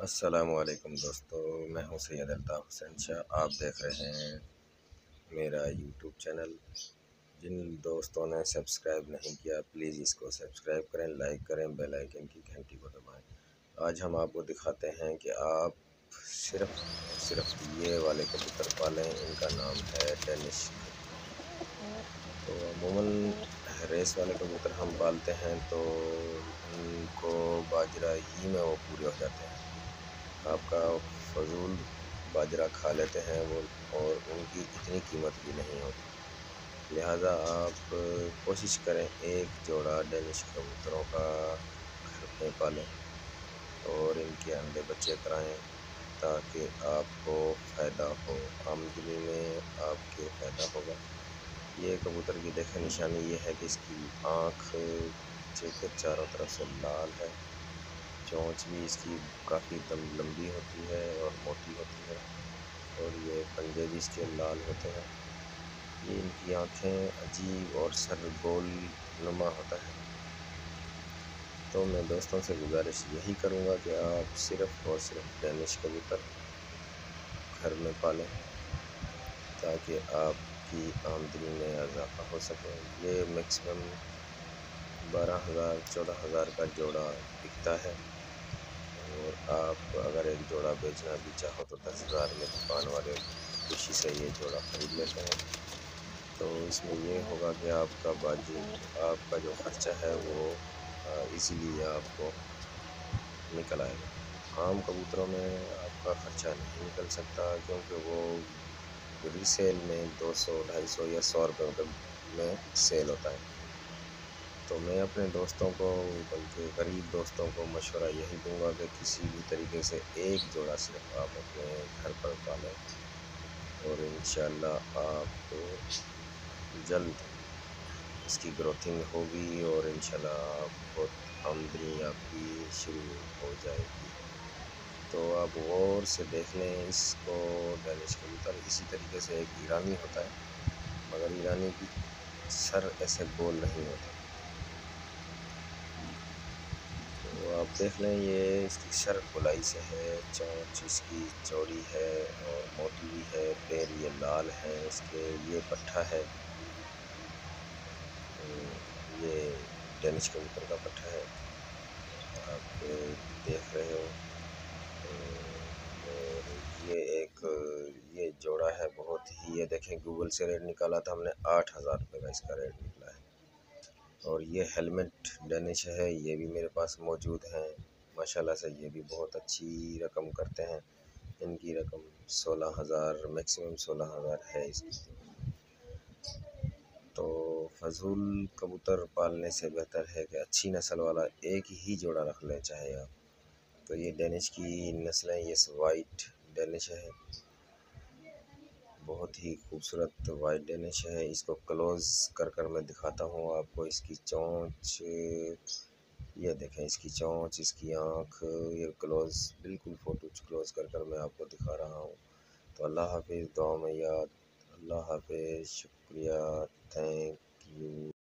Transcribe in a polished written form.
السلام علیکم دوستو، میں ہوں سید الطاف حسین شاہ۔ آپ دیکھ رہے ہیں میرا یوٹیوب چینل۔ جن دوستوں نے سبسکرائب نہیں کیا پلیز اس کو سبسکرائب کریں، لائک کریں، بیل آئیکن کی گھنٹی کو دبائیں۔ آج ہم آپ کو دکھاتے ہیں کہ آپ صرف یہ والے کبوتر پالیں۔ ان کا نام ہے ڈینش کبوتر۔ تو عموماً ریس والے کبوتر ہم پالتے ہیں تو ان کو باجرہ ہی میں وہ پورے ہو جاتے ہیں، آپ کا فضول باجرہ کھا لیتے ہیں وہ، اور ان کی اتنی قیمت بھی نہیں ہوتی۔ لہٰذا آپ کوشش کریں ایک جوڑا ڈینش کبوتروں کا گھر میں پالیں اور ان کے انڈے بچے کرائیں تاکہ آپ کو فائدہ ہو، آمدنی میں آپ کے فائدہ ہوگا۔ یہ کبوتر کی دیکھیں نشانی یہ ہے کہ اس کی آنکھ کے چاروں طرف سے لال ہے، چونچ بھی اس کی کافی لمبی ہوتی ہے اور موٹی ہوتی ہے، اور یہ پنجے بھی اس کے لال ہوتے ہیں۔ یہ ان کی آنکھیں عجیب اور سر گول نما ہوتا ہے۔ تو میں دوستوں سے گزارش یہی کروں گا کہ آپ صرف اور صرف ڈینش کبوتر گھر میں پالیں تاکہ آپ کی آمدنی میں اضافہ ہو سکے۔ یہ میکسیمم 12,000 14,000 کا جوڑا بکتا ہے، اور آپ اگر ایک جوڑا بیچنا بھی چاہو تو 10,000 میں دکان والے خوشی سے یہ جوڑا خرید لیتے ہیں۔ تو اس میں یہ ہوگا کہ آپ کا جو خرچہ ہے وہ ایزیلی آپ کو نکل آئے گا۔ عام کبوتروں میں آپ کا خرچہ نہیں نکل سکتا، کیونکہ وہ ریسیل میں 200 250 یا 100 روپے میں سیل ہوتا ہے۔ تو میں اپنے دوستوں کو، بلکہ غریب دوستوں کو مشورہ یہی دوں گا کہ کسی بھی طریقے سے ایک جوڑا صرف آپ اپنے گھر پر پالیں، اور انشاءاللہ آپ جلد اس کی گروتھنگ ہوگی، اور انشاءاللہ آپ بہت آمدنی آپ کی شروع ہو جائے گی۔ تو آپ غور سے دیکھ لیں اس کو، ڈینش کبوتر اسی طریقے سے ایک ایرانی ہوتا ہے، مگر ایرانی کی سر ایسے گول نہیں ہوتے۔ تو آپ دیکھ لیں یہ اس کی سر گولائی سے ہے، چونچ اس کی چوڑی ہے اور موٹی بھی ہے، پیر یہ لال ہیں اس کے، یہ پٹھا ہے، یہ ڈینش کبوتر کا پٹھا ہے آپ دیکھ رہے ہو۔ اور یہ جوڑا ہے بہت ہی، یہ دیکھیں گوگل سے ریٹ نکالا تھا ہم نے، 8,000 روپے کا اس کا ریٹ نکلا ہے۔ اور یہ ہیلمٹ ڈینش ہے، یہ بھی میرے پاس موجود ہیں ماشاءاللہ سے، یہ بھی بہت اچھی رقم کرتے ہیں۔ ان کی رقم 16,000 میکسیمم 16,000 ہے اس کی۔ تو فضول کبوتر پالنے سے بہتر ہے کہ اچھی نسل والا ایک ہی جوڑا رکھ لیں چاہے آپ۔ تو یہ ڈینش کی نسلیں، یہ وائٹ ڈینش ہے، بہت ہی خوبصورت وائٹ ڈینش ہے۔ اس کو کلوز کر میں دکھاتا ہوں آپ کو۔ اس کی چونچ یہ دیکھیں، اس کی چونچ، اس کی آنکھ، یہ کلوز بالکل فوٹو کلوز کر میں آپ کو دکھا رہا ہوں۔ تو اللہ حافظ، دعاؤں میں یاد۔ اللہ حافظ، شکریہ، تھینک یو۔